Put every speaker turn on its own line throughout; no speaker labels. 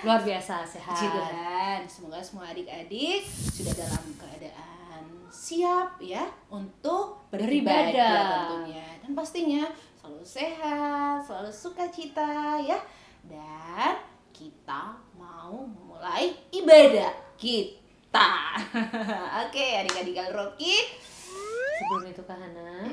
luar biasa sehat.
Puji Tuhan, semoga semua adik-adik sudah dalam keadaan siap ya untuk beribadah tentunya. Dan pastinya selalu sehat, selalu sukacita ya. Dan kita mau memulai ibadah kita. Oke, adik-adik Rocky.
Sebelum itu Kak Hana,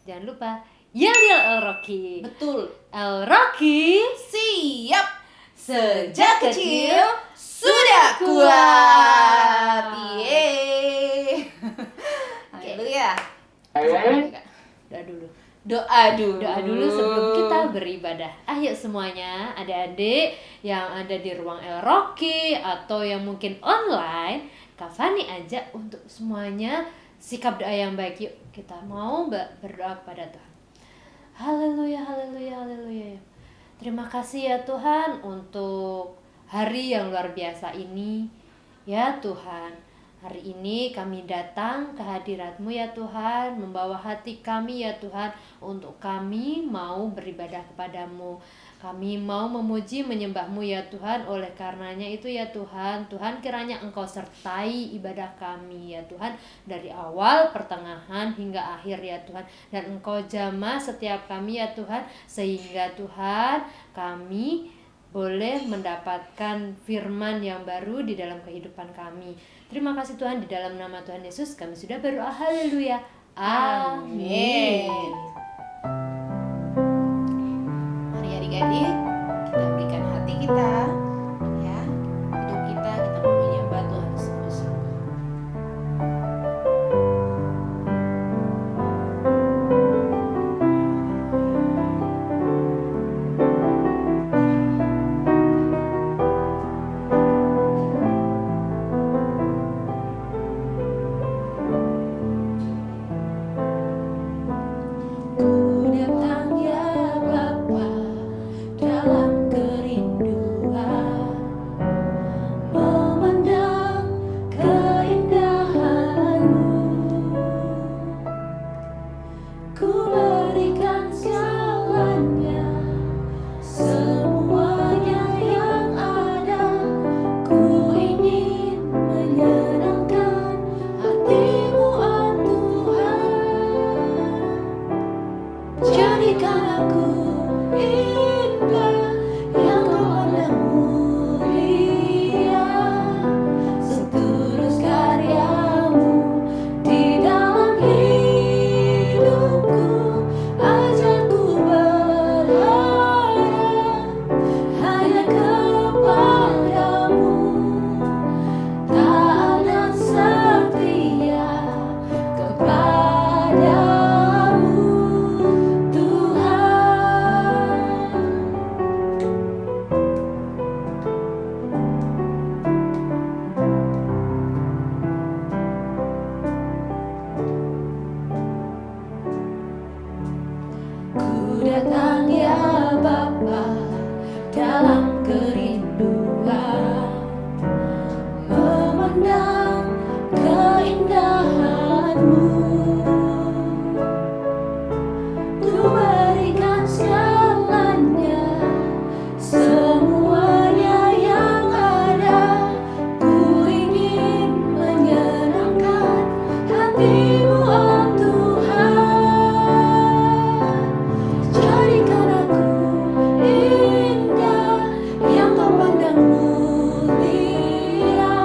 jangan lupa Yel El Rocky.
Betul.
El Rocky
Siap. Sejak kecil sudah kuat. Yeay. Haleluya.
doa dulu.
Doa
Doa dulu sebelum kita beribadah. Ayo semuanya, adik-adik yang ada di ruang El Rocky atau yang mungkin online, Kak Fani ajak untuk semuanya sikap doa yang baik. Yuk kita mau berdoa kepada Tuhan. Haleluya, haleluya, haleluya. Terima kasih ya Tuhan untuk hari yang luar biasa ini. Ya Tuhan, hari ini kami datang ke hadirat-Mu ya Tuhan, membawa hati kami ya Tuhan, untuk kami mau beribadah kepadamu. Kami mau memuji menyembah-Mu ya Tuhan. Oleh karenanya itu ya Tuhan, Tuhan kiranya Engkau sertai ibadah kami ya Tuhan, dari awal, pertengahan hingga akhir ya Tuhan. Dan Engkau jamah setiap kami ya Tuhan, sehingga Tuhan kami boleh mendapatkan firman yang baru di dalam kehidupan kami. Terima kasih Tuhan, di dalam nama Tuhan Yesus kami sudah berdoa. Haleluya. Amin.
Mari adik-adik, kita berikan hati kita, ya, hidup kita mau menyembah Tuhan sungguh-sungguh. Ku datang ya Bapa dalam kerinduan, memandang keindahan-Mu. Ku berikan segalanya, semuanya yang ada. Ku ingin menyenangkan hati-Mu, oh Tuhan. Jadikan aku indah, yang Kau pandang mulia, setulus karya-Mu di dalam hidupku. Ajarku berharap hanya kepadamu, taat dan setia kepadamu, Tuhan. Ku datang ya Bapa dalam kerinduan, memandang keindahan-Mu. Ku berikan segalanya, semuanya yang ada. Ku ingin menyenangkan hati-Mu, oh Tuhan. Jadikan aku indah, yang Kau pandang mulia,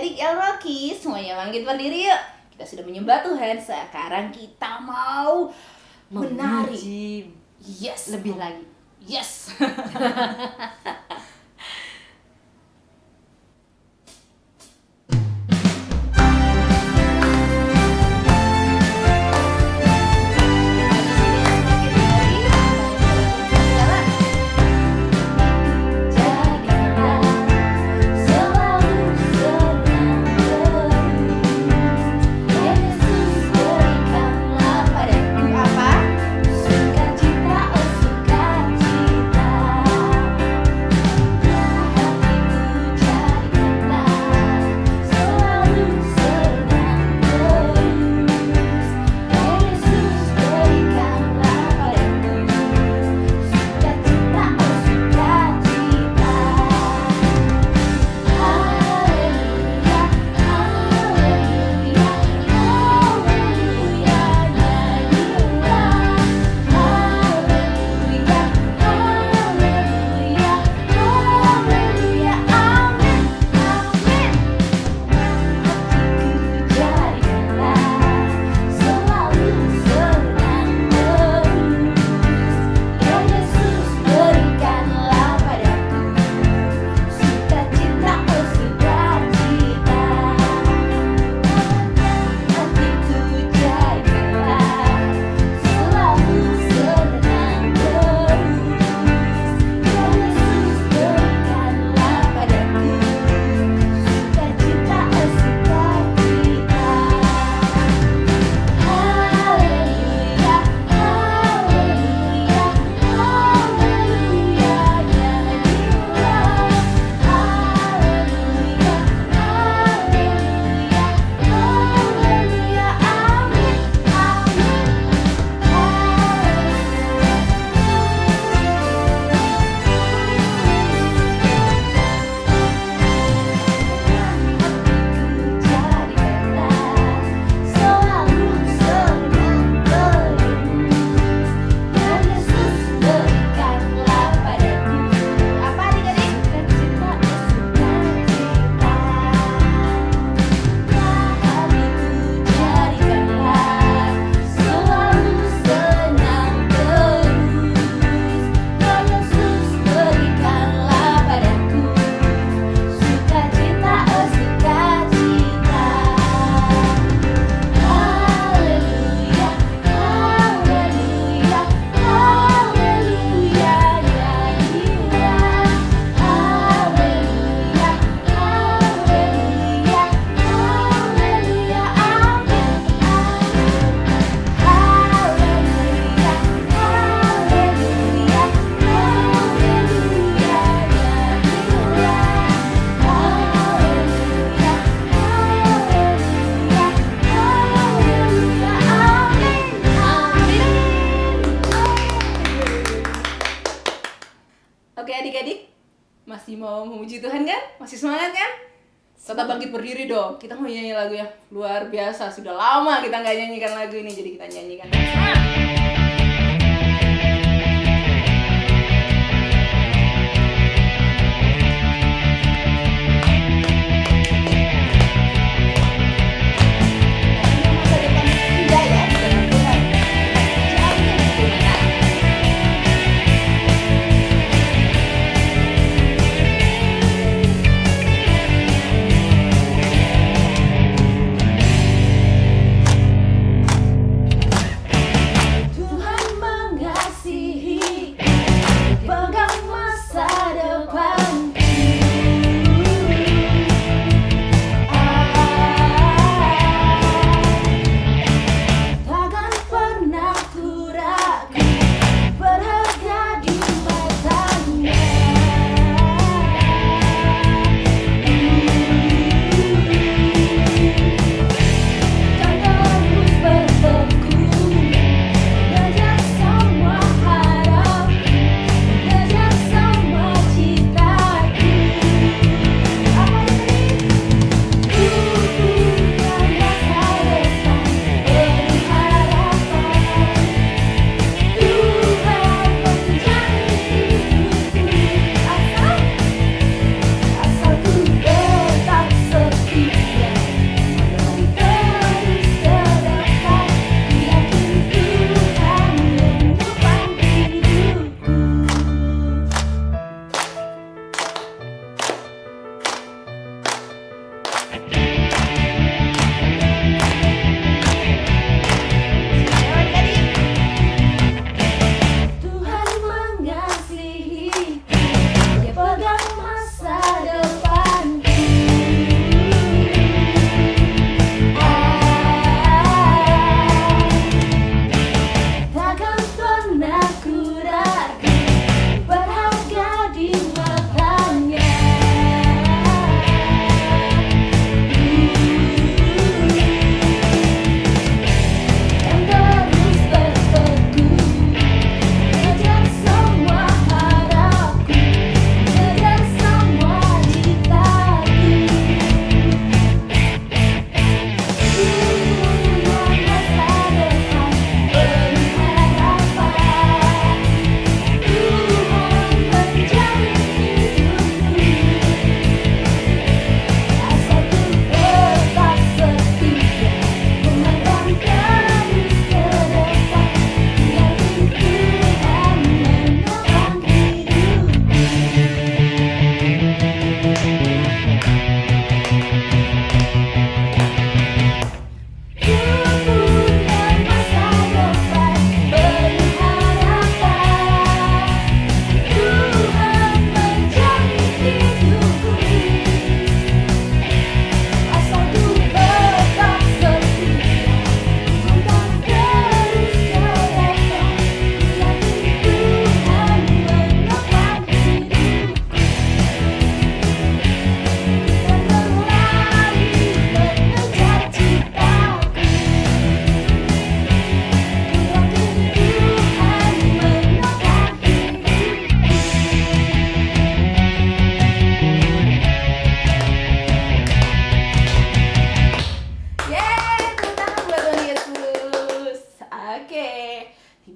adik-adik El Rocky, semuanya bangkit berdiri yuk. Kita sudah menyembah Tuhan, sekarang kita mau menari.
Memuji
Yes,
lebih lagi.
yes. Oke adik-adik, masih mau memuji Tuhan kan? Masih semangat kan? Tetap bangkit berdiri dong. Kita mau nyanyi lagu yang luar biasa. Sudah lama kita nggak nyanyikan lagu ini, jadi kita nyanyikan.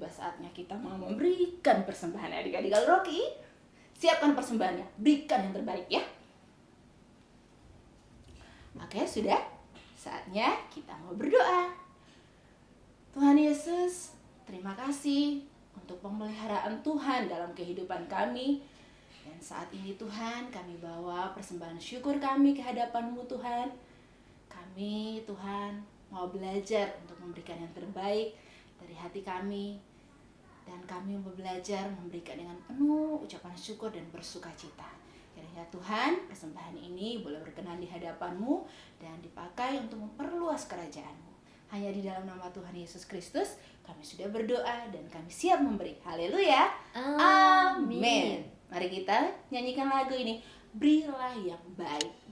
sudah saatnya kita mau memberikan persembahan. Adik-adik Rocky, siapkan persembahannya, berikan yang terbaik ya. Oke, sudah saatnya kita mau berdoa. Tuhan Yesus, terima kasih untuk pemeliharaan Tuhan dalam kehidupan kami. Dan saat ini Tuhan, kami bawa persembahan syukur kami ke hadapan-Mu Tuhan. Kami Tuhan mau belajar untuk memberikan yang terbaik dari hati kami. Dan kami mau belajar memberikan dengan penuh ucapan syukur dan bersukacita. Kiranya Tuhan, persembahan ini boleh berkenan di hadapan-Mu dan dipakai untuk memperluas kerajaan-Mu. Hanya di dalam nama Tuhan Yesus Kristus kami sudah berdoa dan kami siap memberi. Haleluya. Amin. Mari kita nyanyikan lagu ini, Berilah yang Baik.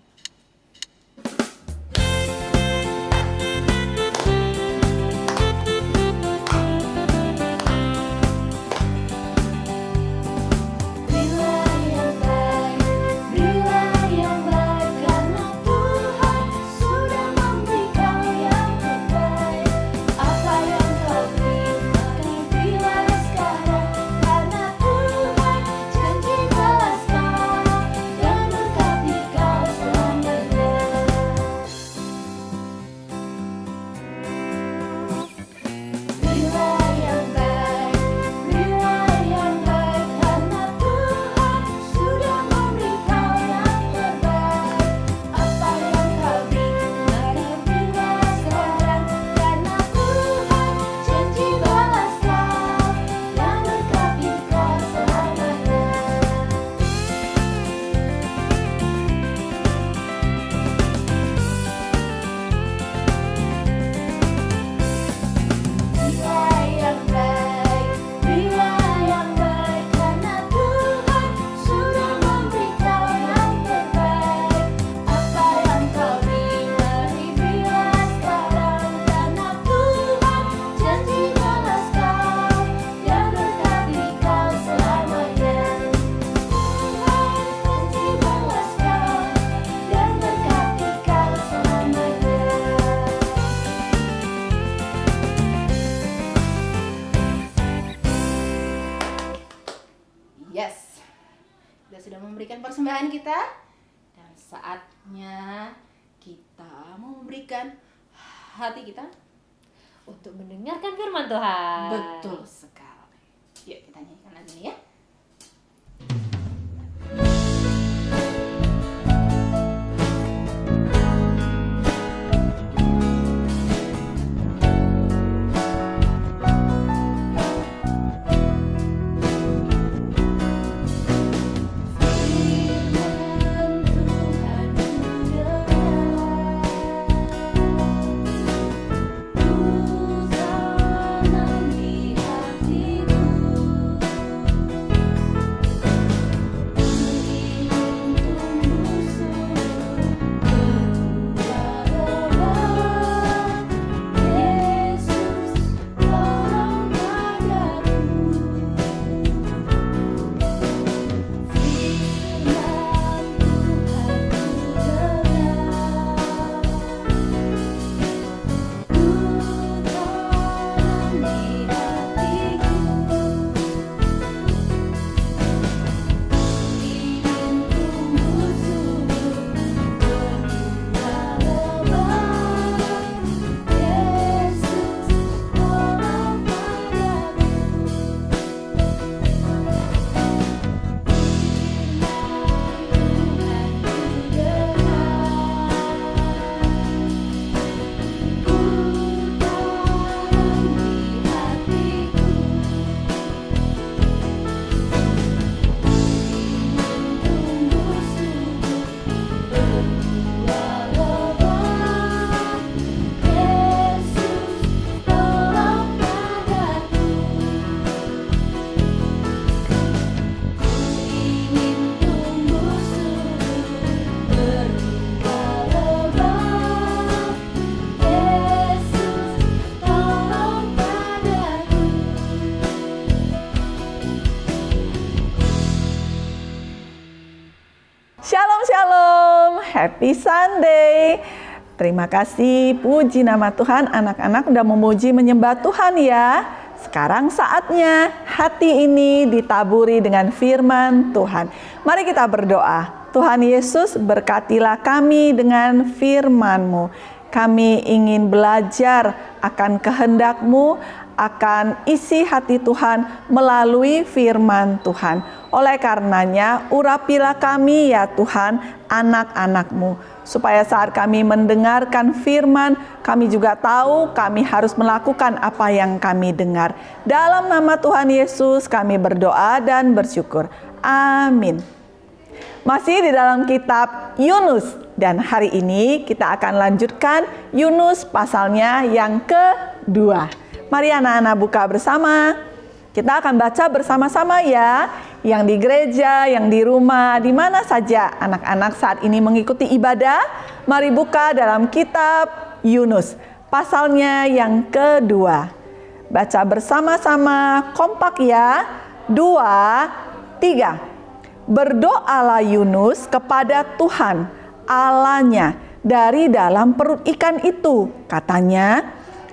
Yes, kita sudah memberikan persembahan kita dan saatnya kita mau memberikan hati kita
untuk mendengarkan firman Tuhan.
Betul sekali. Yuk kita nyanyikan lagu ini ya.
Happy Sunday. Terima kasih, puji nama Tuhan, anak-anak udah memuji menyembah Tuhan ya. Sekarang saatnya hati ini ditaburi dengan firman Tuhan. Mari kita berdoa. Tuhan Yesus, berkatilah kami dengan firman-Mu. Kami ingin belajar akan kehendak-Mu, akan isi hati Tuhan melalui firman Tuhan. Oleh karenanya, urapilah kami ya Tuhan, anak-anak-Mu, supaya saat kami mendengarkan firman, kami juga tahu kami harus melakukan apa yang kami dengar. Dalam nama Tuhan Yesus kami berdoa dan bersyukur. Amin. Masih di dalam kitab Yunus, dan hari ini kita akan lanjutkan Yunus pasalnya yang kedua. Mari anak-anak buka bersama. Kita akan baca bersama-sama ya. Yang di gereja, yang di rumah, di mana saja anak-anak saat ini mengikuti ibadah. Mari buka dalam kitab Yunus, pasalnya yang kedua. Baca bersama-sama, kompak ya. 2, 3. Berdoalah Yunus kepada Tuhan Allahnya dari dalam perut ikan itu. Katanya,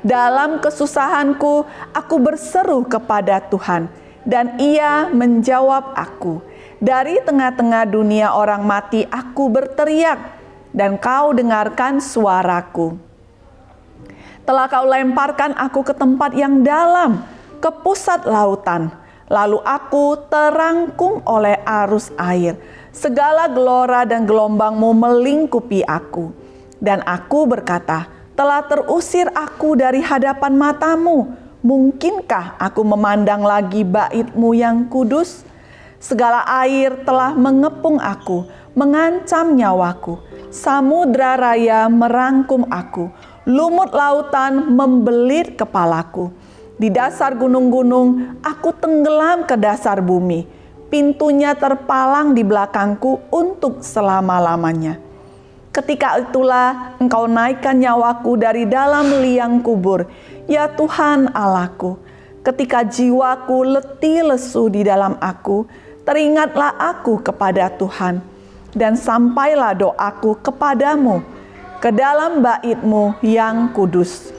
dalam kesusahanku aku berseru kepada Tuhan, dan Ia menjawab aku. Dari tengah-tengah dunia orang mati aku berteriak, dan Kau dengarkan suaraku. Telah Kau lemparkan aku ke tempat yang dalam, ke pusat lautan. Lalu aku terangkum oleh arus air. Segala gelora dan gelombang-Mu melingkupi aku. Dan aku berkata, telah terusir aku dari hadapan mata-Mu. Mungkinkah aku memandang lagi bait-Mu yang kudus? Segala air telah mengepung aku, mengancam nyawaku. Samudra raya merangkum aku. Lumut lautan membelit kepalaku. Di dasar gunung-gunung aku tenggelam ke dasar bumi. Pintunya terpalang di belakangku untuk selama-lamanya. Ketika itulah Engkau naikkan nyawaku dari dalam liang kubur, ya Tuhan Allahku. Ketika jiwaku letih lesu di dalam aku, teringatlah aku kepada Tuhan. Dan sampailah doaku kepadamu, ke dalam bait-Mu yang kudus.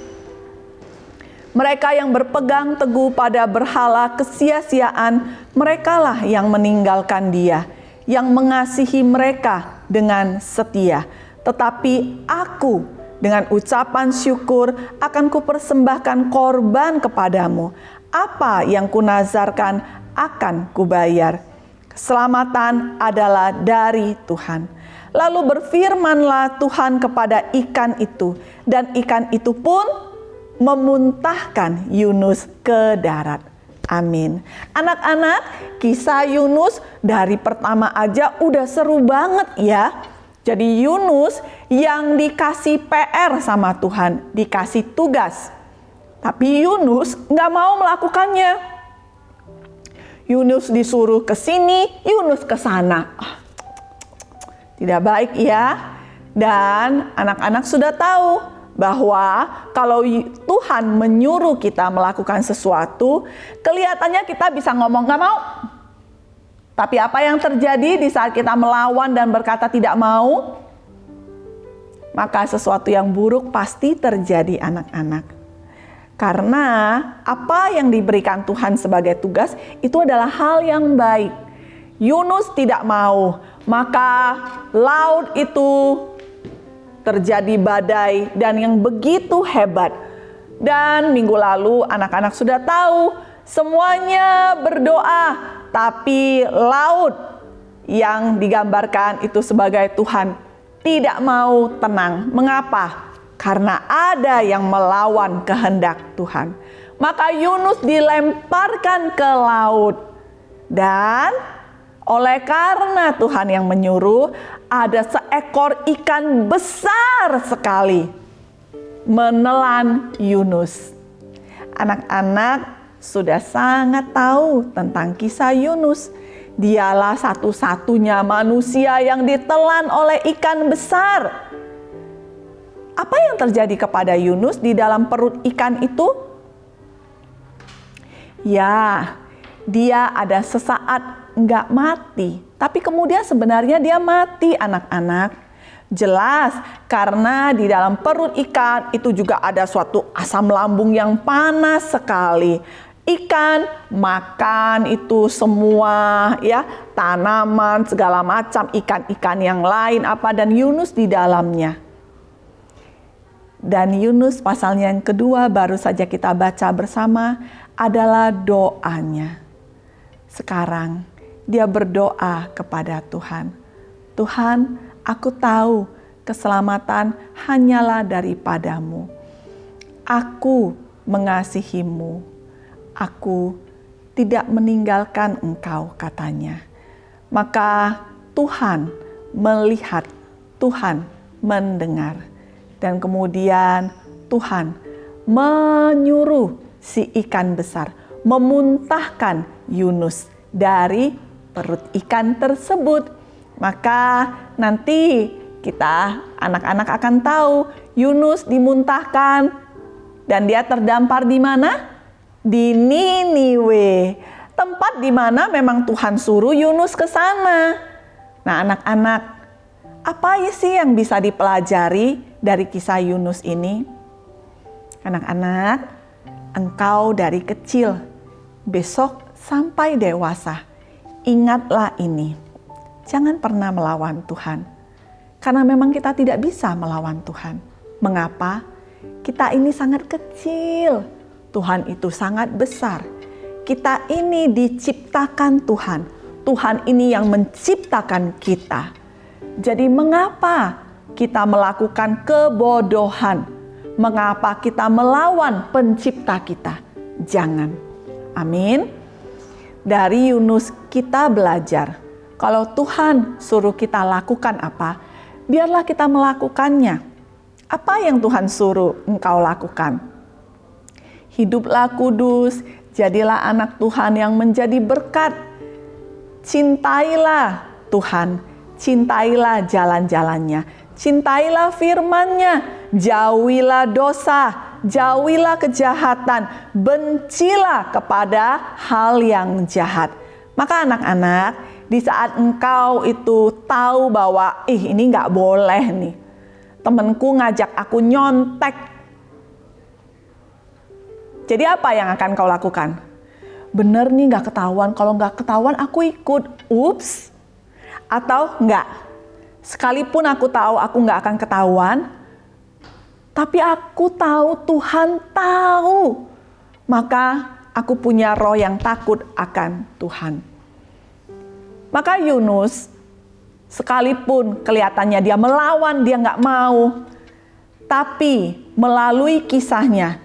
Mereka yang berpegang teguh pada berhala kesia-siaan, merekalah yang meninggalkan Dia, yang mengasihi mereka dengan setia. Tetapi aku dengan ucapan syukur akan kupersembahkan korban kepadamu. Apa yang kunazarkan akan kubayar. Keselamatan adalah dari Tuhan. Lalu berfirmanlah Tuhan kepada ikan itu, dan ikan itu pun memuntahkan Yunus ke darat. Amin. Anak-anak, kisah Yunus dari pertama aja udah seru banget ya. Jadi Yunus yang dikasih PR sama Tuhan, dikasih tugas. Tapi Yunus nggak mau melakukannya. Yunus disuruh ke sini, Yunus ke sana. Tidak baik ya. Dan anak-anak sudah tahu bahwa kalau Tuhan menyuruh kita melakukan sesuatu, kelihatannya kita bisa ngomong nggak mau. Tapi apa yang terjadi di saat kita melawan dan berkata tidak mau? Maka sesuatu yang buruk pasti terjadi anak-anak. Karena apa yang diberikan Tuhan sebagai tugas itu adalah hal yang baik. Yunus tidak mau, maka laut itu terjadi badai dan yang begitu hebat. Dan minggu lalu anak-anak sudah tahu semuanya berdoa, tapi laut yang digambarkan itu sebagai Tuhan tidak mau tenang. Mengapa? Karena ada yang melawan kehendak Tuhan. Maka Yunus dilemparkan ke laut. Dan oleh karena Tuhan yang menyuruh, ada seekor ikan besar sekali menelan Yunus. Anak-anak sudah sangat tahu tentang kisah Yunus. Dialah satu-satunya manusia yang ditelan oleh ikan besar. Apa yang terjadi kepada Yunus di dalam perut ikan itu? Ya, dia ada sesaat nggak mati, tapi kemudian sebenarnya dia mati anak-anak. Jelas, karena di dalam perut ikan itu juga ada suatu asam lambung yang panas sekali. Ikan makan itu semua ya, tanaman segala macam, ikan-ikan yang lain dan Yunus di dalamnya. Dan Yunus pasalnya yang kedua baru saja kita baca bersama adalah doanya. Sekarang dia berdoa kepada Tuhan. Tuhan, aku tahu keselamatan hanyalah daripadamu. Aku mengasihimu. Aku tidak meninggalkan engkau, katanya. Maka Tuhan melihat, Tuhan mendengar. Dan kemudian Tuhan menyuruh si ikan besar memuntahkan Yunus dari perut ikan tersebut. Maka nanti kita anak-anak akan tahu Yunus dimuntahkan dan dia terdampar di mana? Di Niniwe, tempat di mana memang Tuhan suruh Yunus ke sana. Nah, anak-anak, apa sih yang bisa dipelajari dari kisah Yunus ini? Anak-anak, engkau dari kecil, besok sampai dewasa, ingatlah ini. Jangan pernah melawan Tuhan. Karena memang kita tidak bisa melawan Tuhan. Mengapa? Kita ini sangat kecil. Tuhan itu sangat besar. Kita ini diciptakan Tuhan. Tuhan ini yang menciptakan kita. Jadi mengapa kita melakukan kebodohan? Mengapa kita melawan pencipta kita? Jangan. Amin. Dari Yunus kita belajar. Kalau Tuhan suruh kita lakukan apa, biarlah kita melakukannya. Apa yang Tuhan suruh engkau lakukan? Hiduplah kudus, jadilah anak Tuhan yang menjadi berkat. Cintailah Tuhan, cintailah jalan-jalannya, cintailah firman-Nya, jauhilah dosa, jauhilah kejahatan, bencilah kepada hal yang jahat. Maka anak-anak, di saat engkau itu tahu bahwa ini nggak boleh nih, temanku ngajak aku nyontek. Jadi apa yang akan kau lakukan? Bener nih gak ketahuan, kalau gak ketahuan aku ikut. Ups. Atau enggak. Sekalipun aku tahu aku gak akan ketahuan, tapi aku tahu Tuhan tahu. Maka aku punya roh yang takut akan Tuhan. Maka Yunus, sekalipun kelihatannya dia melawan, dia gak mau. Tapi melalui kisahnya,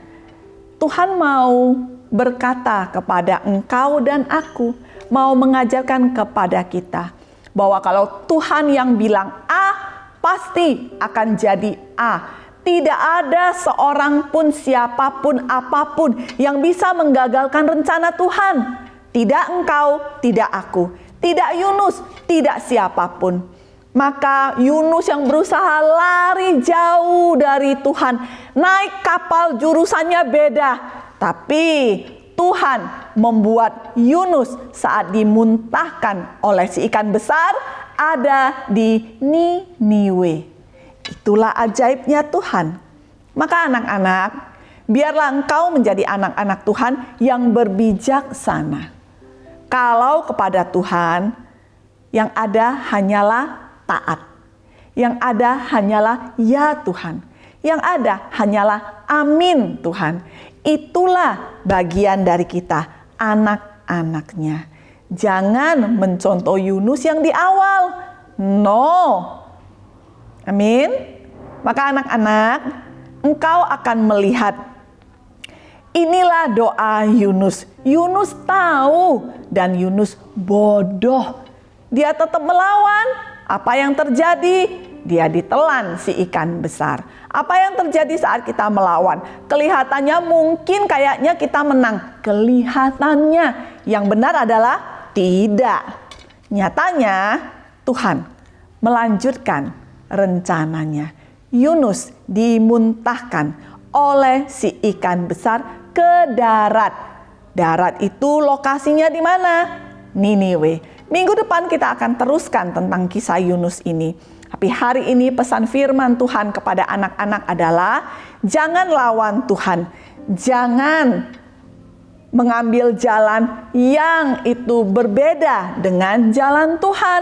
Tuhan mau berkata kepada engkau dan aku, mau mengajarkan kepada kita bahwa kalau Tuhan yang bilang A, pasti akan jadi A. Tidak ada seorang pun, siapapun, apapun yang bisa menggagalkan rencana Tuhan. Tidak engkau, tidak aku, tidak Yunus, tidak siapapun. Maka Yunus yang berusaha lari jauh dari Tuhan, naik kapal jurusannya beda. Tapi Tuhan membuat Yunus saat dimuntahkan oleh si ikan besar ada di Niniwe. Itulah ajaibnya Tuhan. Maka anak-anak, biarlah engkau menjadi anak-anak Tuhan yang berbijaksana. Kalau kepada Tuhan, yang ada hanyalah taat. Yang ada hanyalah ya Tuhan. Yang ada hanyalah amin Tuhan. Itulah bagian dari kita, anak-anaknya. Jangan mencontoh Yunus yang di awal. No. Amin. Maka anak-anak, engkau akan melihat. Inilah doa Yunus. Yunus tahu dan Yunus bodoh. Dia tetap melawan. Apa yang terjadi? Dia ditelan si ikan besar. Apa yang terjadi saat kita melawan? Kelihatannya mungkin kayaknya kita menang. Kelihatannya yang benar adalah tidak. Nyatanya Tuhan melanjutkan rencananya. Yunus dimuntahkan oleh si ikan besar ke darat. Darat itu lokasinya di mana? Niniwe. Minggu depan kita akan teruskan tentang kisah Yunus ini. Tapi hari ini pesan firman Tuhan kepada anak-anak adalah jangan lawan Tuhan. Jangan mengambil jalan yang itu berbeda dengan jalan Tuhan.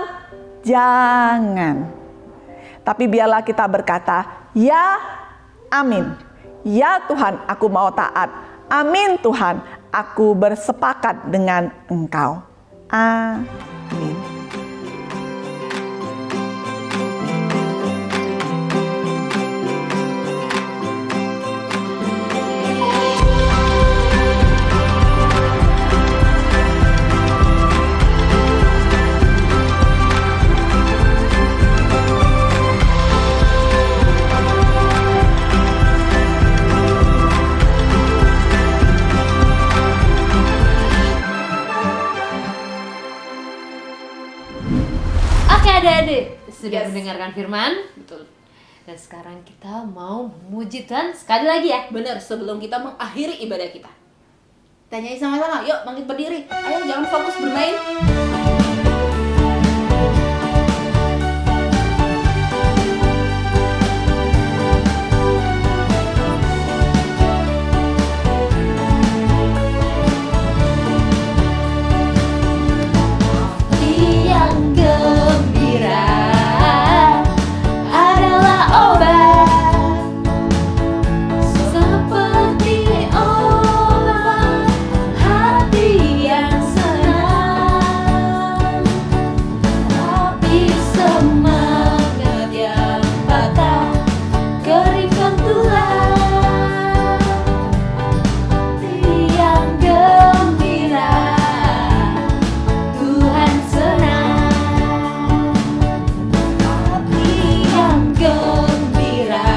Jangan. Tapi biarlah kita berkata, ya amin. Ya Tuhan, aku mau taat. Amin Tuhan, aku bersepakat dengan Engkau. Amin.
Oke adik-adik, sudah
Yes.
mendengarkan firman?
Betul.
Dan sekarang kita mau memuji Tuhan sekali lagi ya.
Benar, sebelum kita mengakhiri ibadah kita. Tanyain sama-sama, yuk bangkit berdiri. Ayo jangan fokus bermain.
Yang gembira adalah obat, seperti obat hati yang senang. Tapi semangat yang patah keringkan tulang. Yang gembira Tuhan senang, hati yang gembira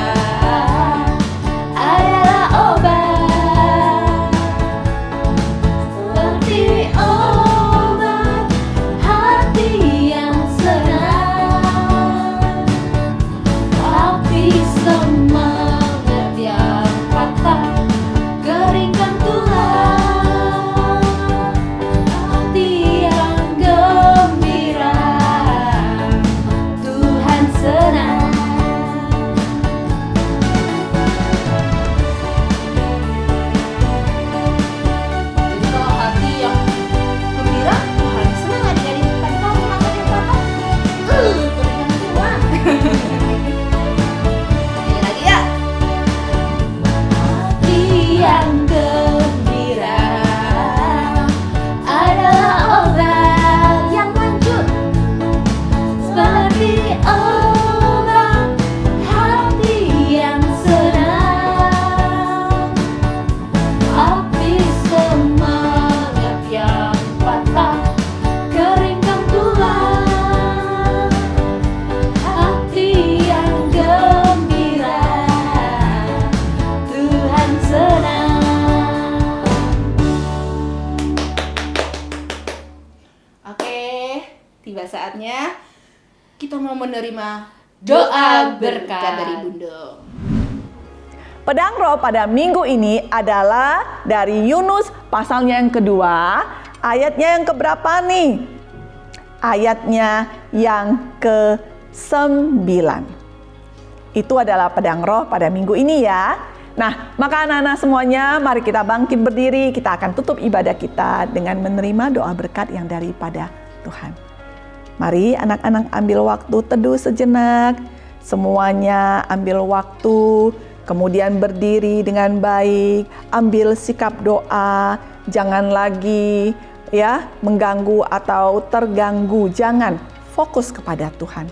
adalah obat, seperti obat hati yang senang. Tapi semangat yang patah keringkan tulang. Hati yang gembira Tuhan senang.
Jadi kalau hati yang gembira, Tuhan senang adik-adik. Tapi kalau semangat yang patah, keringkan tulang. Ini lagi ya.
Hati yang gembira adalah obat. Yang lanjut, seperti obat hati yang senang. Tapi semangat yang patah keringkan tulang. Hati yang gembira Tuhan senang.
Oke, tiba saatnya kita mau menerima
Doa berkat
dari Bunda.
Pedang roh pada minggu ini adalah dari Yunus pasalnya yang kedua, ayatnya yang keberapa nih? Ayatnya yang ke-9. Itu adalah pedang roh pada minggu ini ya. Nah, maka anak-anak semuanya, mari kita bangkit berdiri, kita akan tutup ibadah kita dengan menerima doa berkat yang daripada Tuhan. Mari anak-anak ambil waktu teduh sejenak, semuanya ambil waktu, kemudian berdiri dengan baik, ambil sikap doa, jangan lagi ya mengganggu atau terganggu, jangan, fokus kepada Tuhan.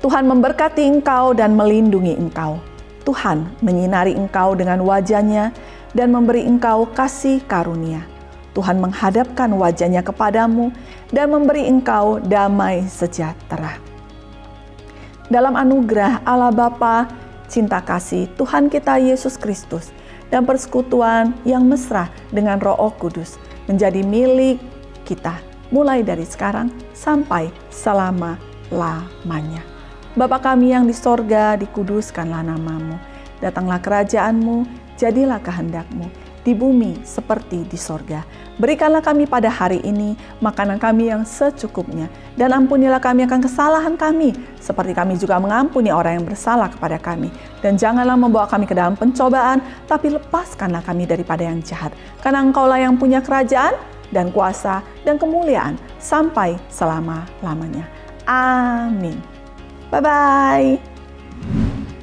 Tuhan memberkati engkau dan melindungi engkau. Tuhan menyinari engkau dengan wajah-Nya dan memberi engkau kasih karunia. Tuhan menghadapkan wajah-Nya kepadamu dan memberi engkau damai sejahtera. Dalam anugerah Allah Bapa, cinta kasih Tuhan kita Yesus Kristus, dan persekutuan yang mesra dengan Roh Kudus menjadi milik kita mulai dari sekarang sampai selama-lamanya. Bapa kami yang di sorga, dikuduskanlah namamu. Datanglah kerajaan-Mu, jadilah kehendak-Mu di bumi seperti di sorga. Berikanlah kami pada hari ini makanan kami yang secukupnya, dan ampunilah kami akan kesalahan kami, seperti kami juga mengampuni orang yang bersalah kepada kami. Dan janganlah membawa kami ke dalam pencobaan, tapi lepaskanlah kami daripada yang jahat. Karena Engkaulah yang punya kerajaan, dan kuasa, dan kemuliaan, sampai selama-lamanya. Amin. Bye-bye.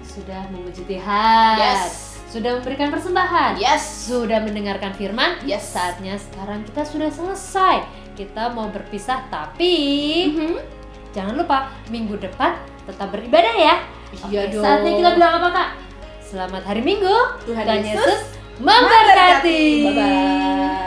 Sudah memuji Tuhan.
Yes.
Sudah memberikan persembahan.
Yes.
Sudah mendengarkan firman.
Yes.
Saatnya sekarang kita sudah selesai. Kita mau berpisah, tapi jangan lupa minggu depan tetap beribadah ya.
Iya
Oke,
dong.
saatnya kita bilang apa, Kak? Selamat hari Minggu.
Tuhan
Yesus
Yesus
memberkati.
Bye-bye.